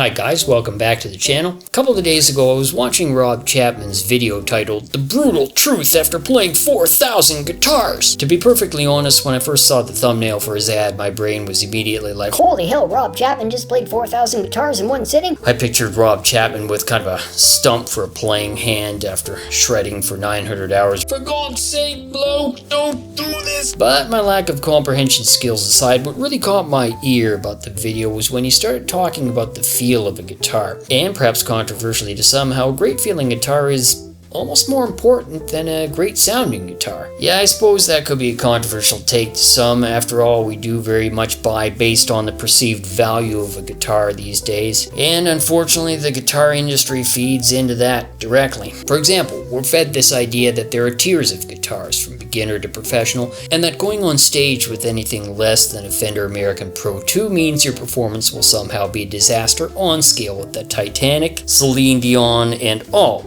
Hi guys, welcome back to the channel. A couple of days ago I was watching Rob Chapman's video titled The Brutal Truth After Playing 4,000 Guitars. To be perfectly honest, when I first saw the thumbnail for his ad, my brain was immediately like, holy hell, Rob Chapman just played 4,000 guitars in one sitting? I pictured Rob Chapman with kind of a stump for a playing hand after shredding for 900 hours. For God's sake, bloke, don't do this! But my lack of comprehension skills aside, what really caught my ear about the video was when he started talking about the feel of a guitar, and perhaps controversially to some, how a great feeling guitar is almost more important than a great sounding guitar. Yeah, I suppose that could be a controversial take to some. After all, we do very much buy based on the perceived value of a guitar these days, and unfortunately the guitar industry feeds into that directly. For example, we're fed this idea that there are tiers of guitars, from beginner to professional, and that going on stage with anything less than a Fender American Pro 2 means your performance will somehow be a disaster on scale with the Titanic, Celine Dion, and all.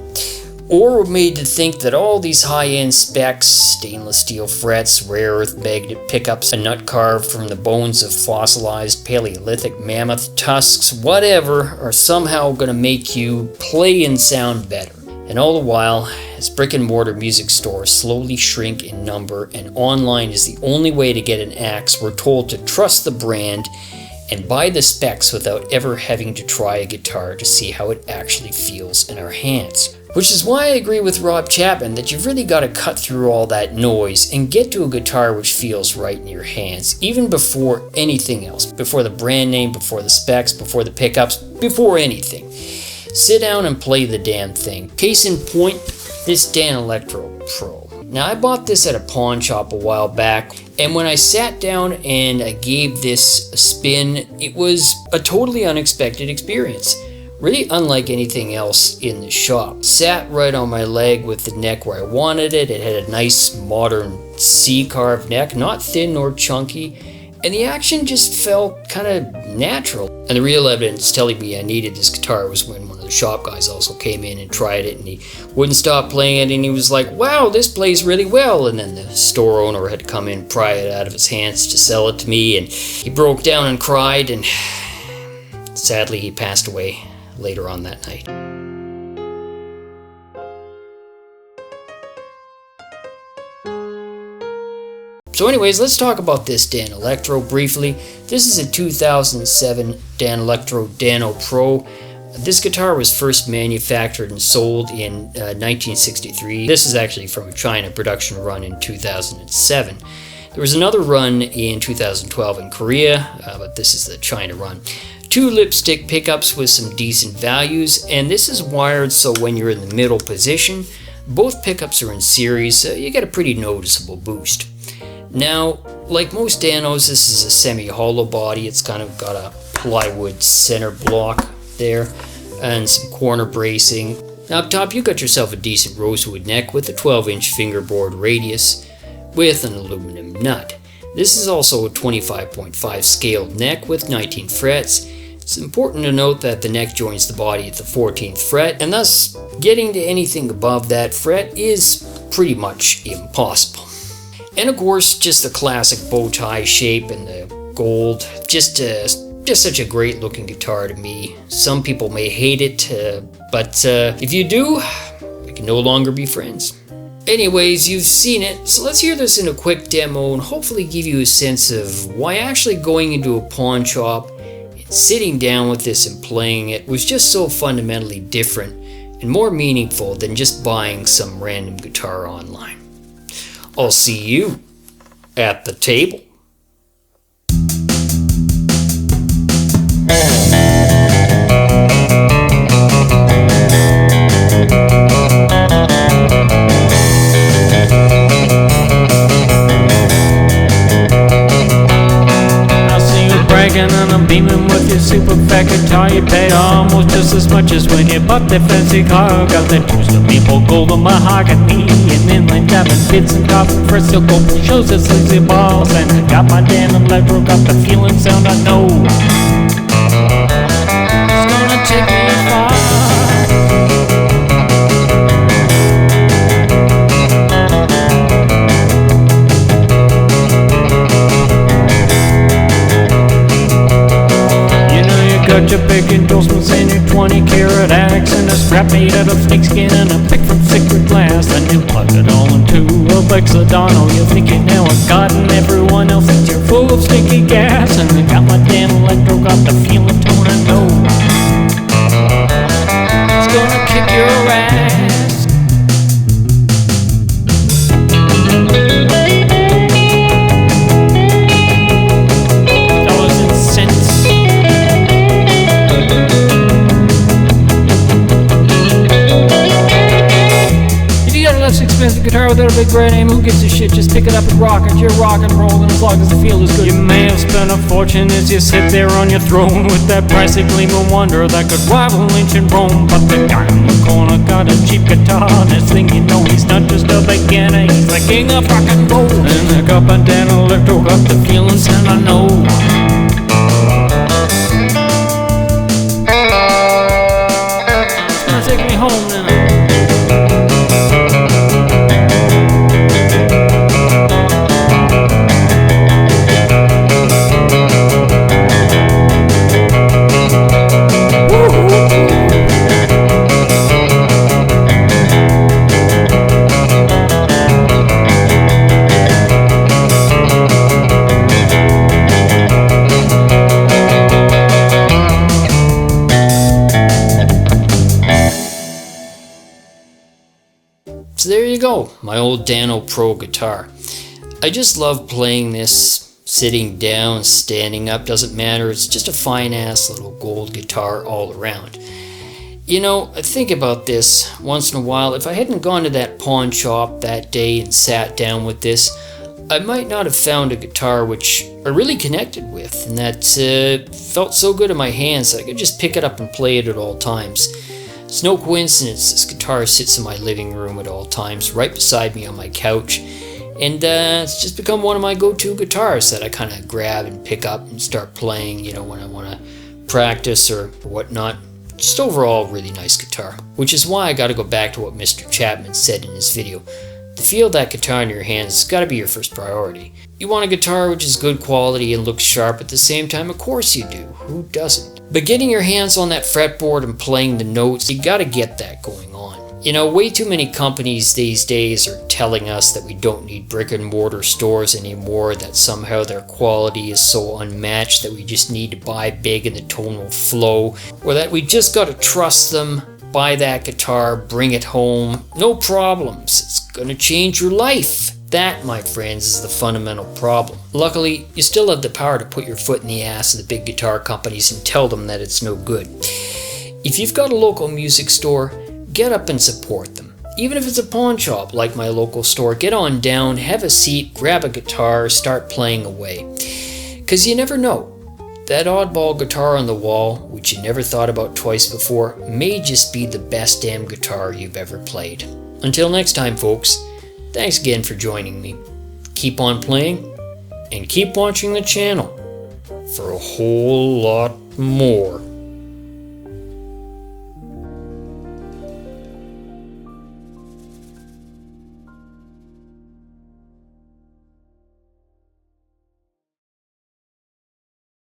Or we're made to think that all these high-end specs, stainless steel frets, rare earth magnet pickups, a nut carved from the bones of fossilized Paleolithic mammoth tusks, whatever, are somehow going to make you play and sound better. And all the while, as brick-and-mortar music stores slowly shrink in number and online is the only way to get an axe, we're told to trust the brand and buy the specs without ever having to try a guitar to see how it actually feels in our hands. Which is why I agree with Rob Chapman that you've really got to cut through all that noise and get to a guitar which feels right in your hands, even before anything else, before the brand name, before the specs, before the pickups, before anything. Sit down and play the damn thing. Case in point, this Dan Electro Pro. Now I bought this at a pawn shop a while back, and when I sat down and I gave this a spin, it was a totally unexpected experience. Really unlike anything else in the shop. Sat right on my leg with the neck where I wanted it. It had a nice modern C-carved neck, not thin nor chunky, and the action just felt kind of natural. And the real evidence telling me I needed this guitar was when one of the shop guys also came in and tried it, and he wouldn't stop playing it, and he was like, wow, this plays really well. And then the store owner had to come in and pry it out of his hands to sell it to me, and he broke down and cried, and sadly he passed away later on that night. So anyways, let's talk about this Dan Electro briefly. This is a 2007 Dan Electro Dano Pro. This guitar was first manufactured and sold in 1963. This is actually from a China production run in 2007. There was another run in 2012 in Korea, but this is the China run. 2 lipstick pickups with some decent values, and this is wired so when you're in the middle position, both pickups are in series, so you get a pretty noticeable boost. Now, like most Danos, this is a semi-hollow body. It's kind of got a plywood center block there and some corner bracing. Now up top you got yourself a decent rosewood neck with a 12-inch fingerboard radius with an aluminum nut. This is also a 25.5 scaled neck with 19 frets. It's important to note that the neck joins the body at the 14th fret, and thus getting to anything above that fret is pretty much impossible. And of course, just the classic bow tie shape and the gold, just such a great looking guitar to me. Some people may hate it, but if you do, we can no longer be friends. Anyways, you've seen it, so let's hear this in a quick demo and hopefully give you a sense of why actually going into a pawn shop, sitting down with this and playing it was just so fundamentally different and more meaningful than just buying some random guitar online. I'll see you at the table. And I'm beaming with your super fat guitar. You paid almost just as much as when you bought that fancy car. Got that boost of maple gold on mahogany and inline diamond bits and carbon fresco gold shows us sleazy balls. And I got my Dan Electro, got the feeling sound I know. It's gonna take me far. Got your big endorsements wheels and your 20-carat axe and a strap made out of snakeskin and a pick from sacred glass. And you plug it all into a Bexadano. You think you now have gotten everyone else thinks you're full of stinky gas. And I got my damn electro, got the feeling tone I know it's gonna kick your ass. Expensive guitar without a big brand name, who gives a shit? Just pick it up and rock it. You're rock and rolling as long as the feel is good. You may have spent a fortune as you sit there on your throne with that pricey gleam of wonder that could rival ancient Rome. But the guy in the corner got a cheap guitar. Next thing you know, he's not just a beginner, he's the king of rock and roll. And the up and down electro got the feeling sound I know. It's gonna take me home now. So there you go, my old Dano Pro guitar. I just love playing this, sitting down, standing up, doesn't matter. It's just a fine ass little gold guitar all around. You know, I think about this once in a while. If I hadn't gone to that pawn shop that day and sat down with this, I might not have found a guitar which I really connected with and that felt so good in my hands that I could just pick it up and play it at all times. It's no coincidence this guitar sits in my living room at all times, right beside me on my couch, and it's just become one of my go-to guitars that I kind of grab and pick up and start playing, you know, when I want to practice or whatnot. Just overall really nice guitar, which is why I got to go back to what Mr. Chapman said in his video. To feel that guitar in your hands has got to be your first priority. You want a guitar which is good quality and looks sharp at the same time? Of course you do. Who doesn't? But getting your hands on that fretboard and playing the notes, you got to get that going on. You know, way too many companies these days are telling us that we don't need brick and mortar stores anymore, that somehow their quality is so unmatched that we just need to buy big and the tone will flow, or that we just got to trust them, buy that guitar, bring it home, no problems, it's gonna change your life. That, my friends, is the fundamental problem. Luckily, you still have the power to put your foot in the ass of the big guitar companies and tell them that it's no good. If you've got a local music store, get up and support them. Even if it's a pawn shop like my local store, get on down, have a seat, grab a guitar, start playing away. 'Cause you never know. That oddball guitar on the wall, which you never thought about twice before, may just be the best damn guitar you've ever played. Until next time, folks, thanks again for joining me. Keep on playing, and keep watching the channel for a whole lot more.